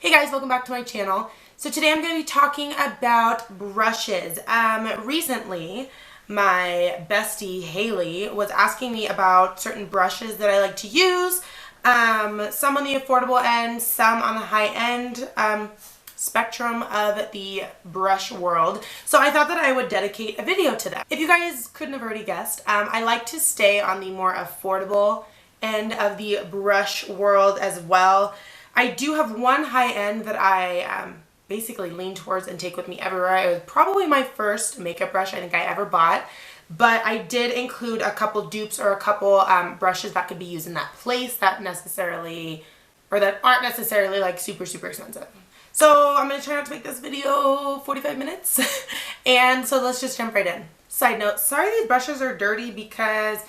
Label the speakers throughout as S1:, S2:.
S1: Hey guys, welcome back to my channel. So today I'm going to be talking about brushes. Recently, my bestie Haley was asking me about certain brushes that I like to use. Some on the affordable end, some on the high end spectrum of the brush world. So I thought that I would dedicate a video to that. If you guys couldn't have already guessed, I like to stay on the more affordable end of the brush world as well. I do have one high end that I basically lean towards and take with me everywhere. It was probably my first makeup brush I think I ever bought, but I did include a couple dupes or a couple brushes that could be used in that place that aren't necessarily like super expensive. So I'm going to try not to make this video 45 minutes and so let's just jump right in. Side note, sorry these brushes are dirty because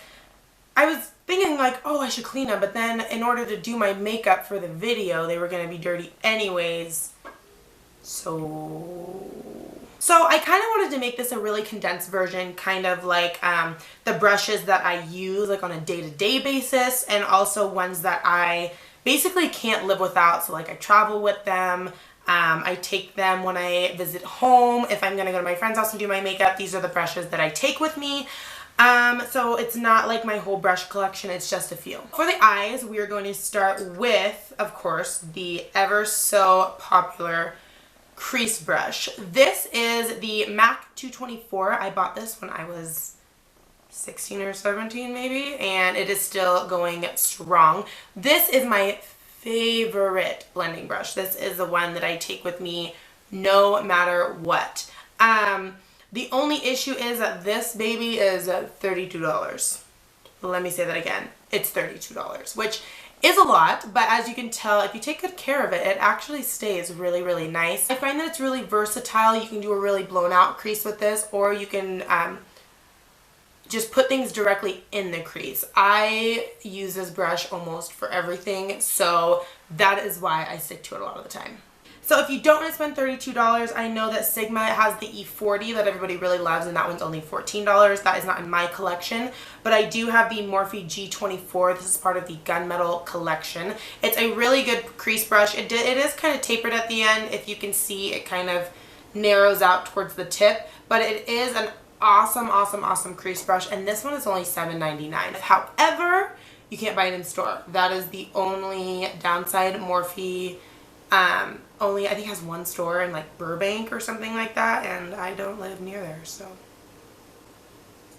S1: I was thinking like, oh, I should clean them, but then in order to do my makeup for the video, they were going to be dirty anyways. So I kind of wanted to make this a really condensed version, kind of like the brushes that I use like on a day-to-day basis, and also ones that I basically can't live without. So like I travel with them. I take them when I visit home. If I'm going to go to my friend's house and do my makeup, these are the brushes that I take with me. So it's not like my whole brush collection, it's just a few. For the eyes, we are going to start with, of course, the ever so popular crease brush. This is the MAC 224. I bought this when I was 16 or 17 maybe, and it is still going strong. This is my favorite blending brush. This is the one that I take with me no matter what. The only issue is that this baby is $32. Let me say that again. It's $32, which is a lot, but as you can tell, if you take good care of it, it actually stays really nice. I find that it's really versatile. You can do a really blown out crease with this, or you can just put things directly in the crease. I use this brush almost for everything, so that is why I stick to it a lot of the time. So if you don't want to spend $32, I know that Sigma has the E40 that everybody really loves, and that one's only $14. That is not in my collection, but I do have the Morphe G24. This is part of the Gunmetal collection. It's a really good crease brush. It is kind of tapered at the end. If you can see, it kind of narrows out towards the tip, but it is an awesome crease brush, and this one is only $7.99. However, you can't buy it in store. That is the only downside. Morphe only I think has one store in like Burbank or something like that, and I don't live near there. So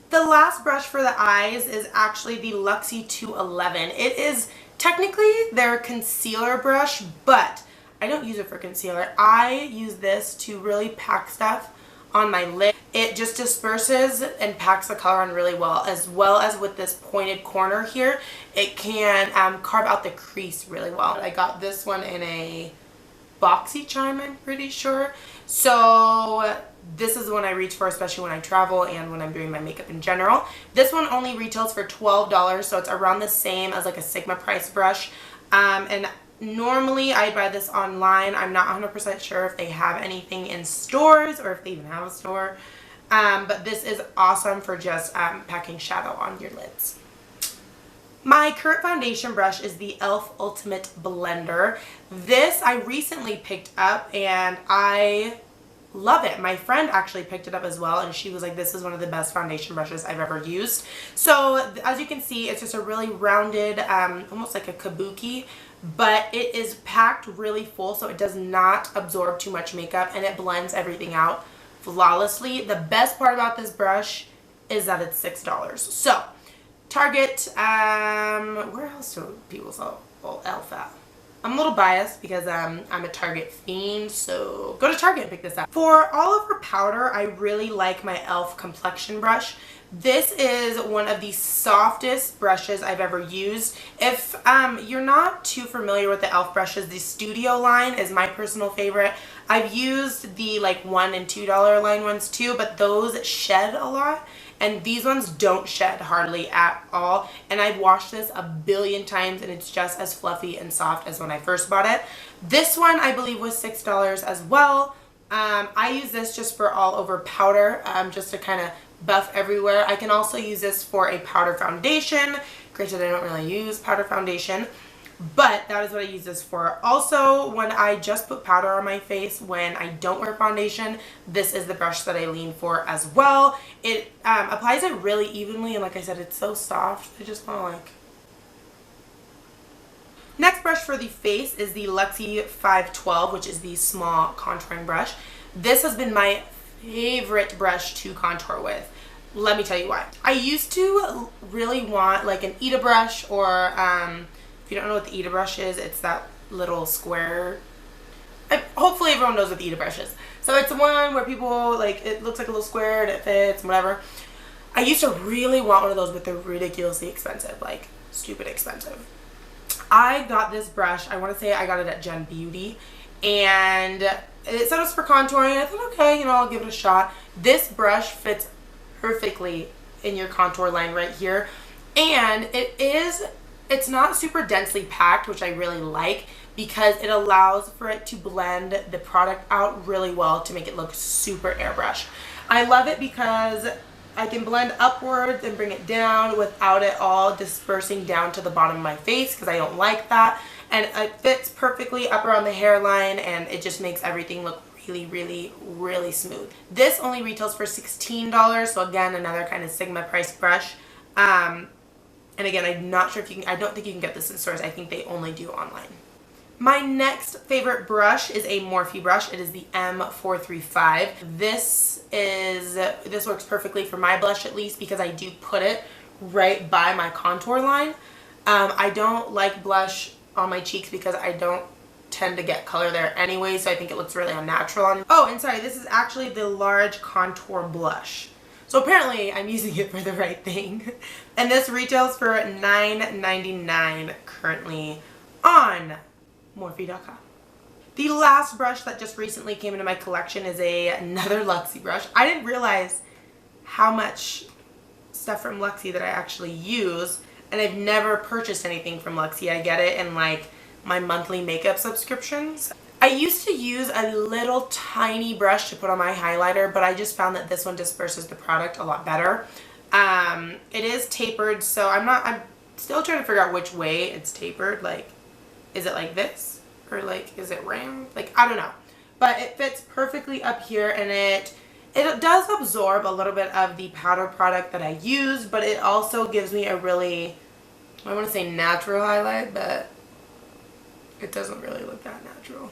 S1: the last brush for the eyes is actually the Luxie 211. It is technically their concealer brush, but I don't use it for concealer. I use this to really pack stuff on my lid. It just disperses and packs the color on really well as with this pointed corner here. It can carve out the crease really well. I got this one in a boxy charm, I'm pretty sure. So this is the one I reach for, especially when I travel and when I'm doing my makeup in general. This one only retails for $12, so it's around the same as like a Sigma price brush. And normally I buy this online. I'm not 100% sure if they have anything in stores or if they even have a store. But this is awesome for just packing shadow on your lids. My current foundation brush is the e.l.f. Ultimate Blender. This I recently picked up and I love it. My friend actually picked it up as well, and she was like, this is one of the best foundation brushes I've ever used. So as you can see, it's just a really rounded, almost like a kabuki, but it is packed really full, so it does not absorb too much makeup and it blends everything out flawlessly. The best part about this brush is that it's $6. So Target, where else do people sell e.l.f. at? I'm a little biased because I'm a Target fiend, so go to Target and pick this up. For all over powder, I really like my e.l.f. Complexion Brush. This is one of the softest brushes I've ever used. If you're not too familiar with the e.l.f. brushes, the Studio line is my personal favorite. I've used the like $1 and $2 line ones too, but those shed a lot. And these ones don't shed hardly at all. And I've washed this a billion times and it's just as fluffy and soft as when I first bought it. This one I believe was $6 as well. I use this just for all over powder, just to kind of buff everywhere. I can also use this for a powder foundation. Granted, I don't really use powder foundation. But that is what I use this for. Also, when I just put powder on my face, when I don't wear foundation, this is the brush that I lean for as well. It applies it really evenly, and like I said, it's so soft. I just want to like... Next brush for the face is the Luxie 512, which is the small contouring brush. This has been my favorite brush to contour with. Let me tell you why. I used to really want like an Ita brush, or if you don't know what the Ita brush is, it's that little square. Hopefully everyone knows what the Ita brush is. So it's the one where people, like, it looks like a little square and it fits, whatever. I used to really want one of those, but they're ridiculously expensive, like stupid expensive. I got this brush, I want to say I got it at Gen Beauty, and it said it was for contouring. I thought, okay, you know, I'll give it a shot. This brush fits perfectly in your contour line right here, and it's not super densely packed, which I really like, because it allows for it to blend the product out really well to make it look super airbrush. I love it because I can blend upwards and bring it down without it all dispersing down to the bottom of my face, because I don't like that. And it fits perfectly up around the hairline, and it just makes everything look really, really, really smooth. This only retails for $16, so again, another kind of Sigma price brush. And again, I'm not sure if you can, I don't think you can get this in stores. I think they only do online. My next favorite brush is a Morphe brush. It is the M435. This works perfectly for my blush, at least, because I do put it right by my contour line. I don't like blush on my cheeks because I don't tend to get color there anyway, so I think it looks really unnatural on. Oh, and sorry, this is actually the large contour blush. So apparently I'm using it for the right thing. And this retails for $9.99 currently on Morphe.com. The last brush that just recently came into my collection is another Luxie brush. I didn't realize how much stuff from Luxie that I actually use, and I've never purchased anything from Luxie. I get it in like my monthly makeup subscriptions. I used to use a little tiny brush to put on my highlighter, but I just found that this one disperses the product a lot better. It is tapered, so I'm still trying to figure out which way it's tapered. Like, is it like this? Or like, is it round? Like, I don't know. But it fits perfectly up here, and it does absorb a little bit of the powder product that I use, but it also gives me a really, I want to say natural highlight, but it doesn't really look that natural.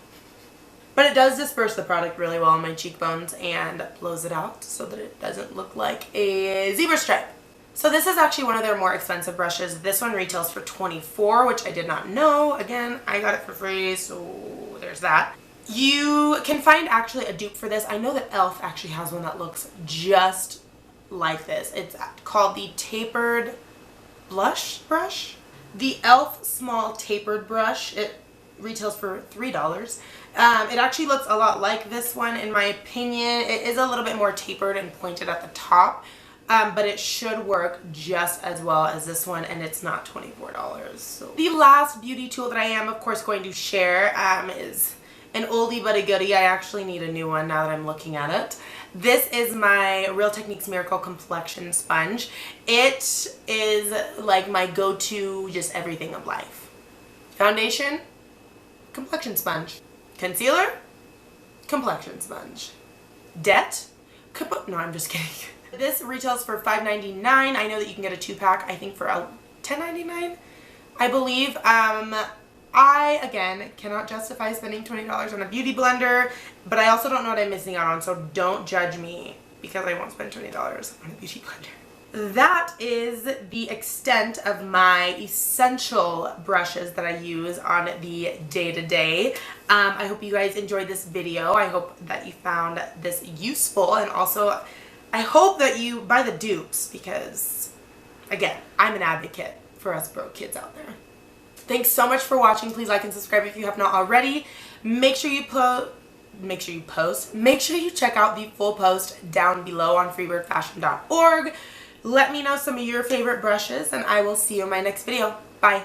S1: But it does disperse the product really well on my cheekbones and blows it out so that it doesn't look like a zebra stripe. So this is actually one of their more expensive brushes. This one retails for $24, which I did not know. Again, I got it for free, so there's that. You can find actually a dupe for this. I know that e.l.f. actually has one that looks just like this. It's called the Tapered Blush Brush. The e.l.f. small tapered brush, it retails for $3. It actually looks a lot like this one in my opinion. It is a little bit more tapered and pointed at the top. But it should work just as well as this one, and it's not $24. So the last beauty tool that I am, of course, going to share is an oldie but a goodie. I actually need a new one now that I'm looking at it. This is my Real Techniques Miracle Complexion Sponge. It is like my go-to just everything of life. Foundation, complexion sponge. Concealer, complexion sponge. Debt, no, I'm just kidding. This retails for $5.99. I know that you can get a 2-pack, I think, for $10.99, I believe. I, again, cannot justify spending $20 on a beauty blender, but I also don't know what I'm missing out on, so don't judge me because I won't spend $20 on a beauty blender. That is the extent of my essential brushes that I use on the day-to-day. I hope you guys enjoyed this video. I hope that you found this useful, and also I hope that you buy the dupes because, again, I'm an advocate for us broke kids out there. Thanks so much for watching. Please like and subscribe if you have not already. Make sure you check out the full post down below on freebirdfashion.org. Let me know some of your favorite brushes, and I will see you in my next video. Bye.